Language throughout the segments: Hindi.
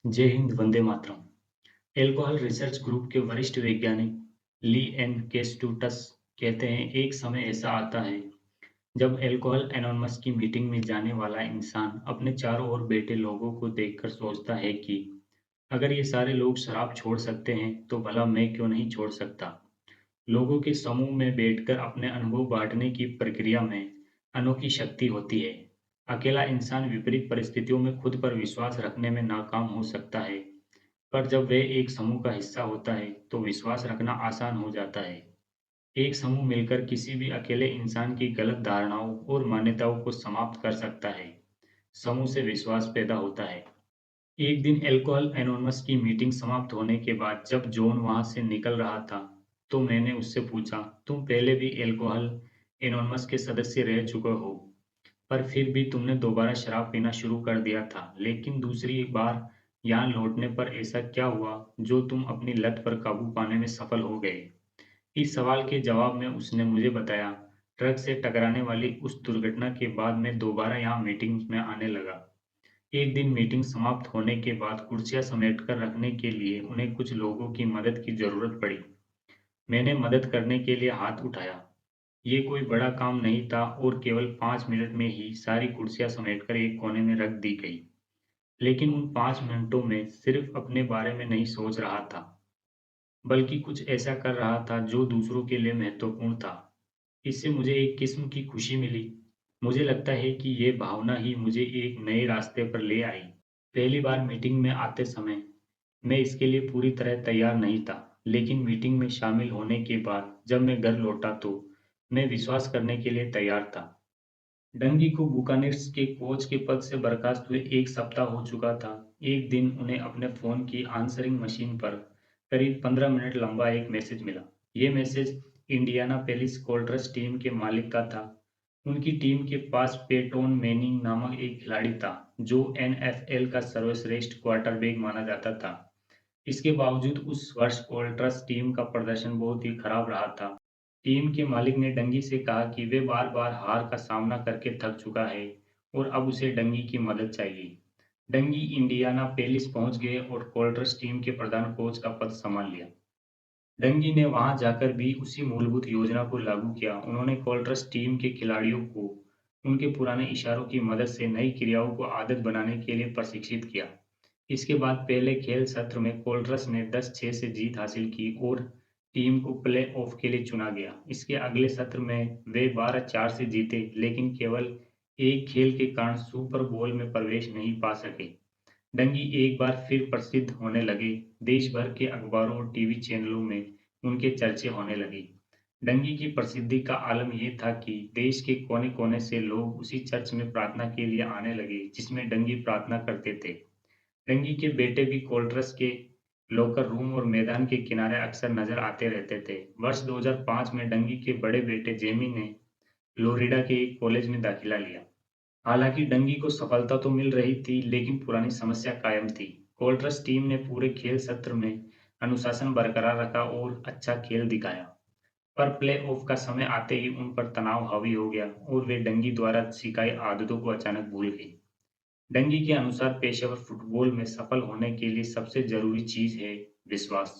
जय Hind, Vande Mataram. Alcohol research group के वरिष्ठ वैज्ञानिक ली एन केस्टूटस कहते हैं, एक समय ऐसा आता है जब एल्कोहल एनोनमस की मीटिंग में जाने वाला इंसान अपने चारों ओर बैठे लोगों को देखकर सोचता है कि अगर ये सारे लोग शराब छोड़ सकते हैं तो भला मैं क्यों नहीं छोड़ सकता। लोगों के समूह में बैठकर अपने अनुभव बांटने की प्रक्रिया में अनोखी शक्ति होती है। अकेला इंसान विपरीत परिस्थितियों में खुद पर विश्वास रखने में नाकाम हो सकता है, पर जब वे एक समूह का हिस्सा होता है, तो विश्वास रखना आसान हो जाता है। एक समूह मिलकर किसी भी अकेले इंसान की गलत धारणाओं और मान्यताओं को समाप्त कर सकता है। समूह से विश्वास पैदा होता है। एक दिन अल्कोहल एनोनमस की मीटिंग समाप्त होने के बाद जब जॉन वहां से निकल रहा था, तो मैंने उससे पूछा, तुम पहले भी अल्कोहल एनोनमस के सदस्य रह चुके हो, पर फिर भी तुमने दोबारा शराब पीना शुरू कर दिया था, लेकिन दूसरी बार यहाँ लौटने पर ऐसा क्या हुआ जो तुम अपनी लत पर काबू पाने में सफल हो गए? इस सवाल के जवाब में उसने मुझे बताया, ट्रक से टकराने वाली उस दुर्घटना के बाद मैं दोबारा यहाँ मीटिंग में आने लगा। एक दिन मीटिंग समाप्त होने के बाद कुर्सियां समेटकर रखने के लिए उन्हें कुछ लोगों की मदद की जरूरत पड़ी। मैंने मदद करने के लिए हाथ उठाया। ये कोई बड़ा काम नहीं था और केवल 5 मिनट में ही सारी कुर्सियां समेटकर एक कोने में रख दी गई। लेकिन उन 5 मिनटों में सिर्फ अपने बारे में नहीं सोच रहा था, बल्कि कुछ ऐसा कर रहा था जो दूसरों के लिए महत्वपूर्ण था। इससे मुझे एक किस्म की खुशी मिली। मुझे लगता है कि ये भावना ही मुझे एक नए रास्ते पर ले आई। पहली बार मीटिंग में आते समय मैं इसके लिए पूरी तरह तैयार नहीं था, लेकिन मीटिंग में शामिल होने के बाद जब मैं घर लौटा तो मैं विश्वास करने के लिए तैयार था। डंगी को बुकानेर्स के कोच के पद से बर्खास्त हुए 1 सप्ताह हो चुका था। एक दिन उन्हें अपने फ़ोन की आंसरिंग मशीन पर करीब 15 मिनट लंबा एक मैसेज मिला। ये मैसेज इंडियाना पेलिस कोल्ट्रस टीम के मालिक का था। उनकी टीम के पास पेटोन मैनिंग नामक एक खिलाड़ी था, जो एनएफएल का सर्वश्रेष्ठ क्वार्टरबैक माना जाता था। इसके बावजूद उस वर्ष कोल्ट्रस टीम का प्रदर्शन बहुत ही खराब रहा था। टीम के मालिक ने डंगी से कहा कि वे बार-बार हार का सामना करके थक चुका है और अब उसे डंगी की मदद चाहिए। डंगी इंडियाना पेलिस पहुंच गए और कोल्ट्रस टीम के प्रधान कोच का पद संभाल लिया। डंगी ने वहां जाकर भी उसी मूलभूत योजना को लागू किया। उन्होंने कोल्ट्रस टीम के खिलाड़ियों को उनके पुराने इशारों की मदद से नई क्रियाओं को आदत बनाने के लिए प्रशिक्षित किया। इसके बाद पहले खेल सत्र में कोल्ट्रस ने 10-6 से जीत हासिल की और टीम को प्ले-ऑफ के लिए चुना गया। इसके अगले सत्र में वे 12-4 से जीते, लेकिन केवल एक खेल के कारण सुपर बोल में प्रवेश नहीं पा सके। डंगी एक बार फिर प्रसिद्ध होने लगे। देश भर के अखबारों और टीवी चैनलों में उनके चर्चे होने लगे। डंगी की प्रसिद्धि का आलम ये था कि देश के कोने-कोने से लोग उसी चर्च में प्रार्थना के लिए आने लगे, जिसमें डंगी प्रार्थना करते थे। डंगी के बेटे भी कोल्ट्रस के लॉकर रूम और मैदान के किनारे अक्सर नजर आते रहते थे। वर्ष 2005 में डंगी के बड़े बेटे जेमी ने फ्लोरिडा के एक कॉलेज में दाखिला लिया। हालांकि डंगी को सफलता तो मिल रही थी, लेकिन पुरानी समस्या कायम थी। कोल्ट्रस टीम ने पूरे खेल सत्र में अनुशासन बरकरार रखा और अच्छा खेल दिखाया, पर प्ले-ऑफ का समय आते ही उन पर तनाव हावी हो गया और वे डंगी द्वारा सिखाई आदतों को अचानक भूल गए। डंगी के अनुसार पेशेवर फुटबॉल में सफल होने के लिए सबसे जरूरी चीज है विश्वास।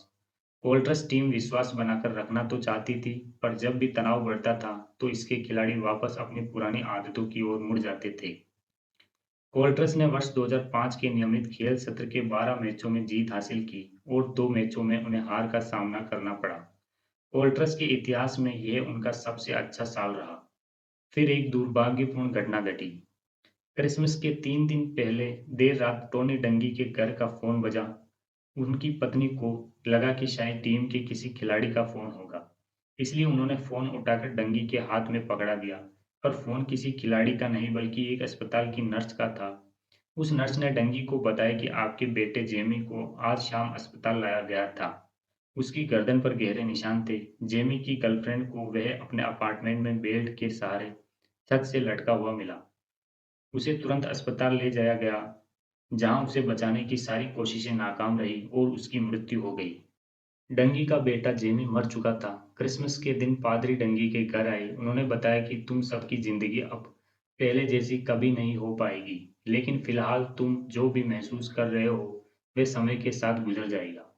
कोल्ट्रस टीम विश्वास बनाकर रखना तो चाहती थी, पर जब भी तनाव बढ़ता था, तो इसके खिलाड़ी वापस अपनी पुरानी आदतों की ओर मुड़ जाते थे। कोल्ट्रस ने वर्ष 2005 के नियमित खेल सत्र के 12 मैचों में जीत हासिल की और 2 मैचों में उन्हें हार का सामना करना पड़ा। कोल्ट्रस के इतिहास में यह उनका सबसे अच्छा साल रहा। फिर एक दुर्भाग्यपूर्ण घटना घटी। क्रिसमस के 3 दिन पहले देर रात टोनी डंगी के घर का फ़ोन बजा। उनकी पत्नी को लगा कि शायद टीम के किसी खिलाड़ी का फ़ोन होगा, इसलिए उन्होंने फ़ोन उठाकर डंगी के हाथ में पकड़ा दिया। पर फ़ोन किसी खिलाड़ी का नहीं, बल्कि एक अस्पताल की नर्स का था। उस नर्स ने डंगी को बताया कि आपके बेटे जेमी को आज शाम अस्पताल लाया गया था। उसकी गर्दन पर गहरे निशान थे। जेमी की गर्लफ्रेंड को वह अपने अपार्टमेंट में बेल्ट के सहारे छत से लटका हुआ मिला। उसे तुरंत अस्पताल ले जाया गया, जहां उसे बचाने की सारी कोशिशें नाकाम रही और उसकी मृत्यु हो गई। डंगी का बेटा जेमी मर चुका था। क्रिसमस के दिन पादरी डंगी के घर आए। उन्होंने बताया कि तुम सबकी जिंदगी अब पहले जैसी कभी नहीं हो पाएगी, लेकिन फिलहाल तुम जो भी महसूस कर रहे हो, वह समय के साथ गुजर जाएगा।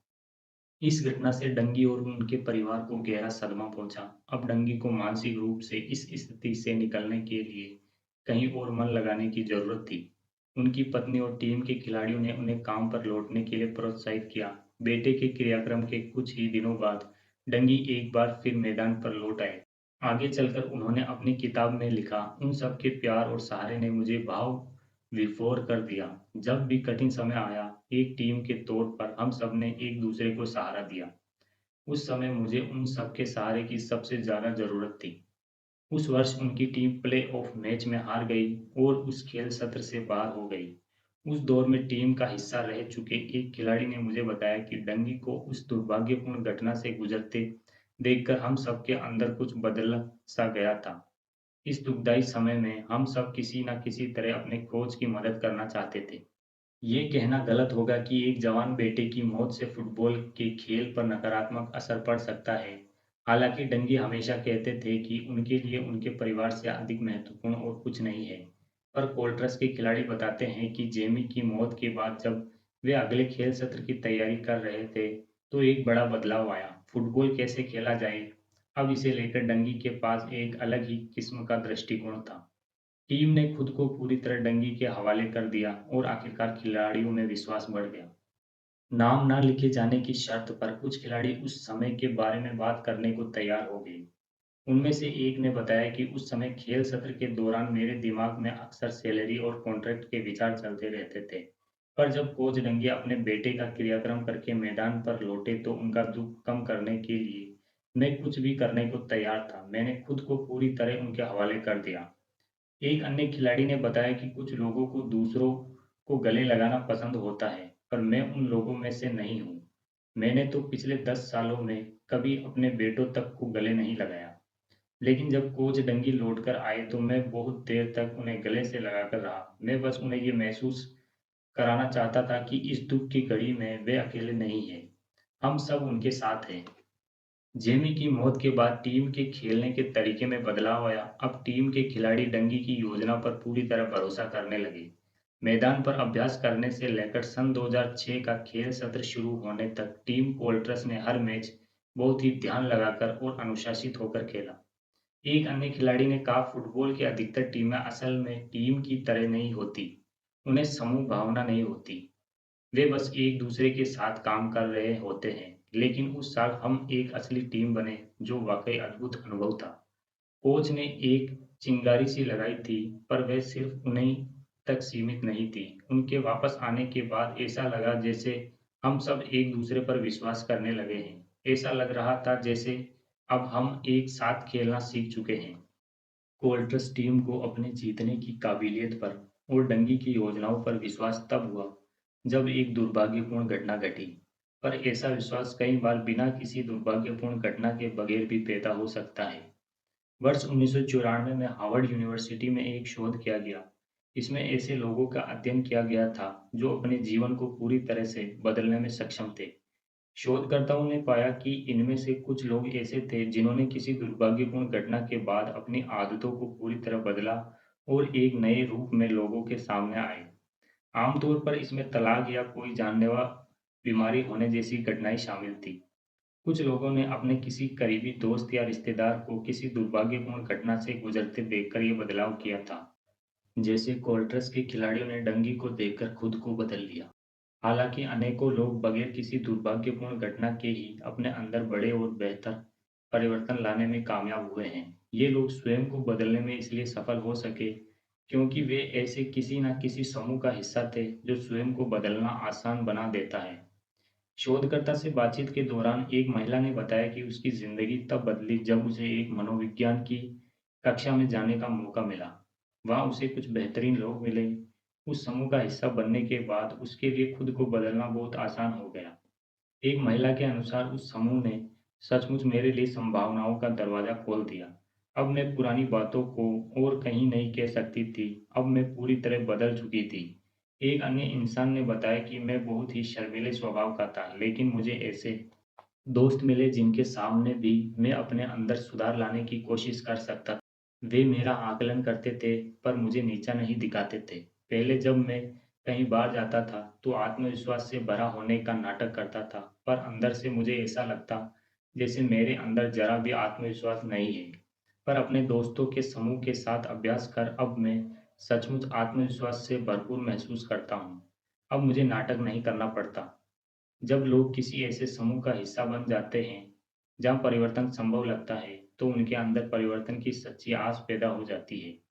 इस घटना से डंगी और उनके परिवार को गहरा सदमा पहुंचा। अब डंगी को मानसिक रूप से इस स्थिति से निकलने के लिए कहीं और मन लगाने की जरूरत थी। उनकी पत्नी और टीम के खिलाड़ियों ने उन्हें काम पर लौटने के लिए प्रोत्साहित किया। बेटे के क्रियाक्रम के कुछ ही दिनों बाद डंगी एक बार फिर मैदान पर लौट आए। आगे चलकर उन्होंने अपनी किताब में लिखा, उन सबके प्यार और सहारे ने मुझे भाव विभोर कर दिया। जब भी कठिन समय आया, एक टीम के तौर पर हम सबने एक दूसरे को सहारा दिया। उस समय मुझे उन सबके सहारे की सबसे ज्यादा जरूरत थी। उस वर्ष उनकी टीम प्ले-ऑफ मैच में हार गई और उस खेल सत्र से बाहर हो गई। उस दौर में टीम का हिस्सा रह चुके एक खिलाड़ी ने मुझे बताया कि डंगी को उस दुर्भाग्यपूर्ण घटना से गुजरते देखकर हम सबके अंदर कुछ बदल सा गया था। इस दुखदाई समय में हम सब किसी न किसी तरह अपने कोच की मदद करना चाहते थे। ये कहना गलत होगा कि एक जवान बेटे की मौत से फुटबॉल के खेल पर नकारात्मक असर पड़ सकता है। हालांकि डंगी हमेशा कहते थे कि उनके लिए उनके परिवार से अधिक महत्वपूर्ण और कुछ नहीं है। पर कोल्ट्रस के खिलाड़ी बताते हैं कि जेमी की मौत के बाद जब वे अगले खेल सत्र की तैयारी कर रहे थे, तो एक बड़ा बदलाव आया। फुटबॉल कैसे खेला जाए, अब इसे लेकर डंगी के पास एक अलग ही किस्म का दृष्टिकोण था। टीम ने खुद को पूरी तरह डंगी के हवाले कर दिया और आखिरकार खिलाड़ियों में विश्वास बढ़ गया। नाम न लिखे जाने की शर्त पर कुछ खिलाड़ी उस समय के बारे में बात करने को तैयार हो गए। उनमें से एक ने बताया कि उस समय खेल सत्र के दौरान मेरे दिमाग में अक्सर सैलरी और कॉन्ट्रैक्ट के विचार चलते रहते थे। पर जब कोच डंगी अपने बेटे का क्रियाक्रम करके मैदान पर लौटे तो उनका दुख कम करने के लिए मैं कुछ भी करने को तैयार था। मैंने खुद को पूरी तरह उनके हवाले कर दिया। एक अन्य खिलाड़ी ने बताया कि कुछ लोगों को दूसरों को गले लगाना पसंद होता है, पर मैं उन लोगों में से नहीं हूँ। मैंने तो पिछले 10 सालों में कभी अपने बेटों तक को गले नहीं लगाया। लेकिन जब कोच डंगी लौटकर आए तो मैं बहुत देर तक उन्हें गले से लगाकर रहा। मैं बस उन्हें ये महसूस कराना चाहता था कि इस दुख की घड़ी में वे अकेले नहीं हैं। हम सब उनके साथ हैं। जेमी की मौत के बाद टीम के खेलने के तरीके में बदलाव आया। अब टीम के खिलाड़ी डंगी की योजना पर पूरी तरह भरोसा करने लगे। मैदान पर अभ्यास करने से लेकर सन 2006 का खेल सत्र शुरू होने तक टीम पोल्ट्रस ने हर मैच बहुत ही ध्यान लगाकर और अनुशासित होकर खेला। एक अन्य खिलाड़ी ने कहा, फुटबॉल की अधिकतर टीमें असल में टीम की तरह नहीं होती। उन्हें समूह भावना नहीं होती। वे बस एक दूसरे के साथ काम कर रहे होते हैं। लेकिन उस साल हम एक असली टीम बने, जो वाकई अद्भुत अनुभव था। कोच ने एक चिंगारी सी लगाई थी, पर वह सिर्फ उन्हीं तक सीमित नहीं थी। उनके वापस आने के बाद ऐसा लगा जैसे हम सब एक दूसरे पर विश्वास करने लगे हैं। ऐसा लग रहा था जैसे अब हम एक साथ खेलना सीख चुके हैं। कोल्ट्रस टीम को अपने जीतने की काबिलियत पर और डंगी की योजनाओं पर विश्वास तब हुआ जब एक दुर्भाग्यपूर्ण घटना घटी। पर ऐसा विश्वास कई बार बिना किसी दुर्भाग्यपूर्ण घटना के बगैर भी पैदा हो सकता है। वर्ष 1994 में हार्वर्ड यूनिवर्सिटी में एक शोध किया गया। इसमें ऐसे लोगों का अध्ययन किया गया था जो अपने जीवन को पूरी तरह से बदलने में सक्षम थे। शोधकर्ताओं ने पाया कि इनमें से कुछ लोग ऐसे थे जिन्होंने किसी दुर्भाग्यपूर्ण घटना के बाद अपनी आदतों को पूरी तरह बदला और एक नए रूप में लोगों के सामने आए। आमतौर पर इसमें तलाक या कोई जानलेवा बीमारी होने जैसी घटनाएं शामिल थी। कुछ लोगों ने अपने किसी करीबी दोस्त या रिश्तेदार को किसी दुर्भाग्यपूर्ण घटना से गुजरते देखकर ये बदलाव किया था। जैसे कोल्ट्रस के खिलाड़ियों ने डंगी को देखकर खुद को बदल लिया। हालांकि अनेकों लोग बगैर किसी दुर्भाग्यपूर्ण घटना के ही अपने अंदर बड़े और बेहतर परिवर्तन लाने में कामयाब हुए हैं। ये लोग स्वयं को बदलने में इसलिए सफल हो सके क्योंकि वे ऐसे किसी न किसी समूह का हिस्सा थे जो स्वयं को बदलना आसान बना देता है। शोधकर्ता से बातचीत के दौरान एक महिला ने बताया कि उसकी जिंदगी तब बदली जब उसे एक मनोविज्ञान की कक्षा में जाने का मौका मिला। वहाँ उसे कुछ बेहतरीन लोग मिले। उस समूह का हिस्सा बनने के बाद उसके लिए खुद को बदलना बहुत आसान हो गया। एक महिला के अनुसार उस समूह ने सचमुच मेरे लिए संभावनाओं का दरवाजा खोल दिया। अब मैं पुरानी बातों को और कहीं नहीं कह सकती थी। अब मैं पूरी तरह बदल चुकी थी। एक अन्य इंसान ने बताया कि मैं बहुत ही शर्मीले स्वभाव का था, लेकिन मुझे ऐसे दोस्त मिले जिनके सामने भी मैं अपने अंदर सुधार लाने की कोशिश कर सकता था। वे मेरा आकलन करते थे, पर मुझे नीचा नहीं दिखाते थे। पहले जब मैं कहीं बाहर जाता था तो आत्मविश्वास से भरा होने का नाटक करता था, पर अंदर से मुझे ऐसा लगता जैसे मेरे अंदर जरा भी आत्मविश्वास नहीं है। पर अपने दोस्तों के समूह के साथ अभ्यास कर अब मैं सचमुच आत्मविश्वास से भरपूर महसूस करता हूँ। अब मुझे नाटक नहीं करना पड़ता। जब लोग किसी ऐसे समूह का हिस्सा बन जाते हैं जहाँ परिवर्तन संभव लगता है, तो उनके अंदर परिवर्तन की सच्ची आस पैदा हो जाती है।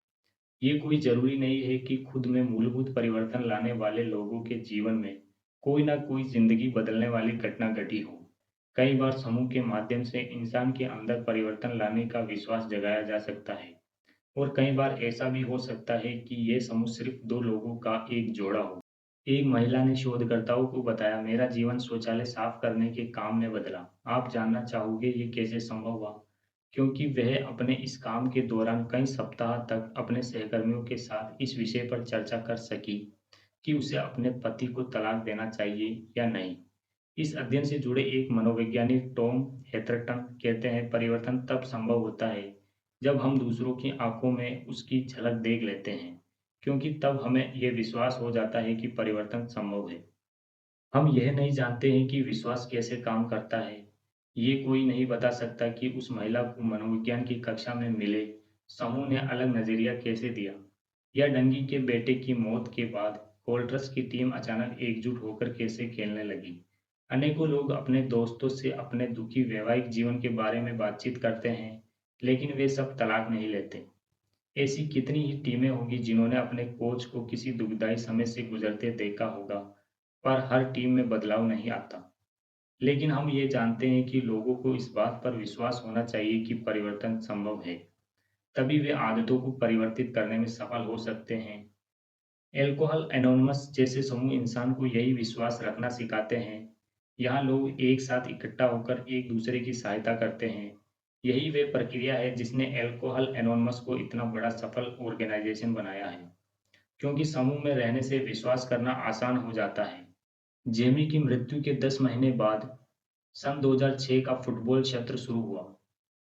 ये कोई जरूरी नहीं है कि खुद में मूलभूत परिवर्तन लाने वाले लोगों के जीवन में कोई ना कोई जिंदगी बदलने वाली घटना घटी हो। कई बार समूह के माध्यम से इंसान के अंदर परिवर्तन लाने का विश्वास जगाया जा सकता है, और कई बार ऐसा भी हो सकता है कि ये समूह सिर्फ दो लोगों का एक जोड़ा हो। एक महिला ने शोधकर्ताओं को बताया, मेरा जीवन शौचालय साफ करने के काम ने बदला। आप जानना चाहोगे ये कैसे संभव हुआ? क्योंकि वह अपने इस काम के दौरान कई सप्ताह तक अपने सहकर्मियों के साथ इस विषय पर चर्चा कर सकी कि उसे अपने पति को तलाक देना चाहिए या नहीं। इस अध्ययन से जुड़े एक मनोवैज्ञानिक टॉम हेथरटन कहते हैं, परिवर्तन तब संभव होता है जब हम दूसरों की आंखों में उसकी झलक देख लेते हैं, क्योंकि तब हमें यह विश्वास हो जाता है कि परिवर्तन संभव है। हम यह नहीं जानते हैं कि विश्वास कैसे काम करता है। ये कोई नहीं बता सकता कि उस महिला को मनोविज्ञान की कक्षा में मिले समूह ने अलग नजरिया कैसे दिया, या डंगी के बेटे की मौत के बाद कोल्ट्रस की टीम अचानक एकजुट होकर कैसे खेलने लगी। अनेकों लोग अपने दोस्तों से अपने दुखी वैवाहिक जीवन के बारे में बातचीत करते हैं, लेकिन वे सब तलाक नहीं लेते। ऐसी कितनी ही टीमें होंगी जिन्होंने अपने कोच को किसी दुखदाई समय से गुजरते देखा होगा, पर हर टीम में बदलाव नहीं आता। लेकिन हम ये जानते हैं कि लोगों को इस बात पर विश्वास होना चाहिए कि परिवर्तन संभव है, तभी वे आदतों को परिवर्तित करने में सफल हो सकते हैं। एल्कोहल एनोनिमस जैसे समूह इंसान को यही विश्वास रखना सिखाते हैं। यहाँ लोग एक साथ इकट्ठा होकर एक दूसरे की सहायता करते हैं। यही वे प्रक्रिया है जिसने एल्कोहल एनोनिमस को इतना बड़ा सफल ऑर्गेनाइजेशन बनाया है, क्योंकि समूह में रहने से विश्वास करना आसान हो जाता है। जेमी की मृत्यु के 10 महीने बाद सन 2006 का फुटबॉल सत्र शुरू हुआ।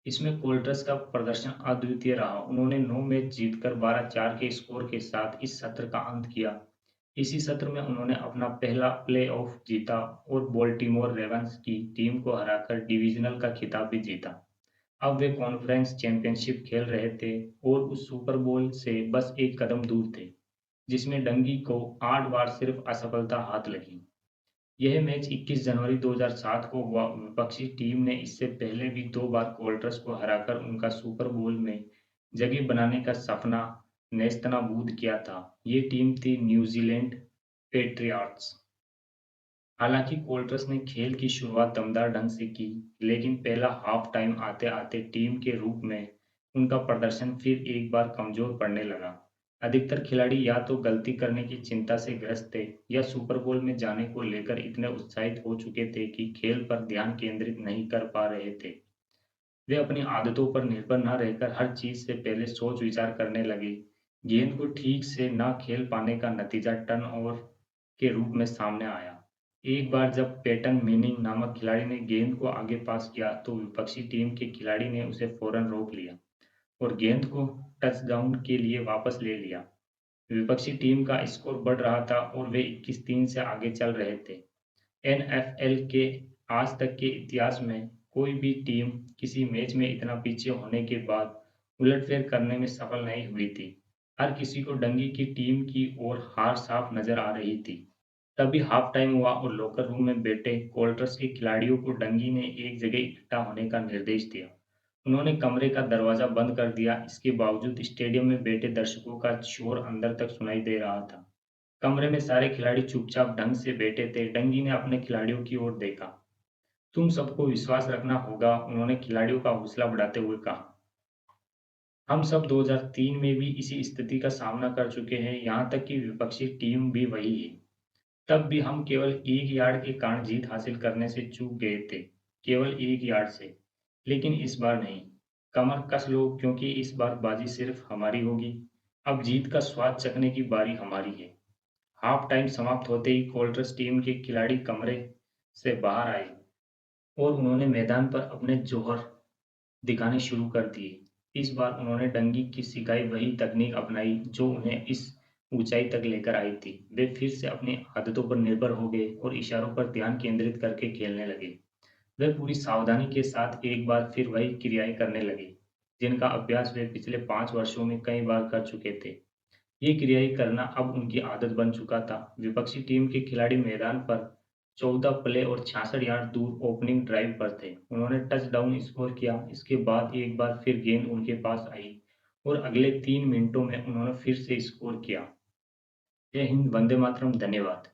इसमें कोल्ट्रस का प्रदर्शन अद्वितीय रहा। उन्होंने 9 मैच जीतकर 12-4 के स्कोर के साथ इस सत्र का अंत किया। इसी सत्र में उन्होंने अपना पहला प्ले-ऑफ जीता और बाल्टीमोर रेवन्स की टीम को हराकर डिवीजनल का खिताब भी जीता। अब वे कॉन्फ्रेंस चैंपियनशिप खेल रहे थे और उस सुपर बोल से बस एक कदम दूर थे, जिसमें डंगी को 8 बार सिर्फ असफलता हाथ लगी। यह मैच 21 जनवरी 2007 को हुआ। विपक्षी टीम ने इससे पहले भी 2 बार कोल्ट्रस को हराकर उनका सुपर बोल में जगह बनाने का सपना नेस्तनाबूद किया था। ये टीम थी न्यूजीलैंड पेट्रियाट्स। हालांकि कोल्ट्रस ने खेल की शुरुआत दमदार ढंग से की, लेकिन पहला हाफ टाइम आते-आते टीम के रूप में उनका प्रदर्शन फिर एक बार कमजोर पड़ने लगा। अधिकतर खिलाड़ी या तो गलती करने की चिंता से ग्रस्त थे, या सुपर बोल में जाने को लेकर इतने उत्साहित हो चुके थे कि खेल पर ध्यान केंद्रित नहीं कर पा रहे थे। वे अपनी आदतों पर निर्भर न रहकर हर चीज से पहले सोच विचार करने लगे। गेंद को ठीक से न खेल पाने का नतीजा टर्नओवर के रूप में सामने आया। एक बार जब पेटन मैनिंग नामक खिलाड़ी ने गेंद को आगे पास किया, तो विपक्षी टीम के खिलाड़ी ने उसे फौरन रोक लिया और गेंद को टचडाउन के लिए वापस ले लिया। विपक्षी टीम का स्कोर बढ़ रहा था और वे 21-3 से आगे चल रहे थे। एनएफएल के आज तक के इतिहास में कोई भी टीम किसी मैच में इतना पीछे होने के बाद उलटफेर करने में सफल नहीं हुई थी। हर किसी को डंगी की टीम की ओर हार साफ नजर आ रही थी। तभी हाफ टाइम हुआ और लॉकर रूम में बैठे कोल्ट्रस के खिलाड़ियों को डंगी ने एक जगह इकट्ठा होने का निर्देश दिया। उन्होंने कमरे का दरवाजा बंद कर दिया। इसके बावजूद स्टेडियम में बैठे दर्शकों का शोर अंदर तक सुनाई दे रहा था। कमरे में सारे खिलाड़ी चुपचाप ढंग से बैठे थे। डंगी ने अपने खिलाड़ियों की ओर देखा। तुम सबको विश्वास रखना होगा, उन्होंने खिलाड़ियों का हौसला बढ़ाते हुए कहा। हम सब 2003 में भी इसी स्थिति का सामना कर चुके हैं, यहाँ तक कि विपक्षी टीम भी वही है। तब भी हम केवल 1 यार्ड के कारण जीत हासिल करने से चूक गए थे, केवल 1 यार्ड से। लेकिन इस बार नहीं। कमर कस लो, क्योंकि इस बार बाजी सिर्फ हमारी होगी। अब जीत का स्वाद चखने की बारी हमारी है। हाफ टाइम समाप्त होते ही कोल्ट्रस टीम के खिलाड़ी कमरे से बाहर आए और उन्होंने मैदान पर अपने जौहर दिखाने शुरू कर दिए। इस बार उन्होंने डंगी की सिखाई वही तकनीक अपनाई जो उन्हें इस ऊंचाई तक लेकर आई थी। वे फिर से अपनी आदतों पर निर्भर हो गए और इशारों पर ध्यान केंद्रित करके खेलने लगे। वे पूरी सावधानी के साथ एक बार फिर वही क्रियाएं करने लगे, जिनका अभ्यास वे पिछले 5 वर्षों में कई बार कर चुके थे। ये क्रियाएं करना अब उनकी आदत बन चुका था। विपक्षी टीम के खिलाड़ी मैदान पर 14 प्ले और 66 यार्ड दूर ओपनिंग ड्राइव पर थे। उन्होंने टचडाउन स्कोर किया। इसके बाद एक बार फिर गेंद उनके पास आई और अगले 3 मिनटों में उन्होंने फिर से स्कोर किया। जय हिंद, वंदे मातरम, धन्यवाद।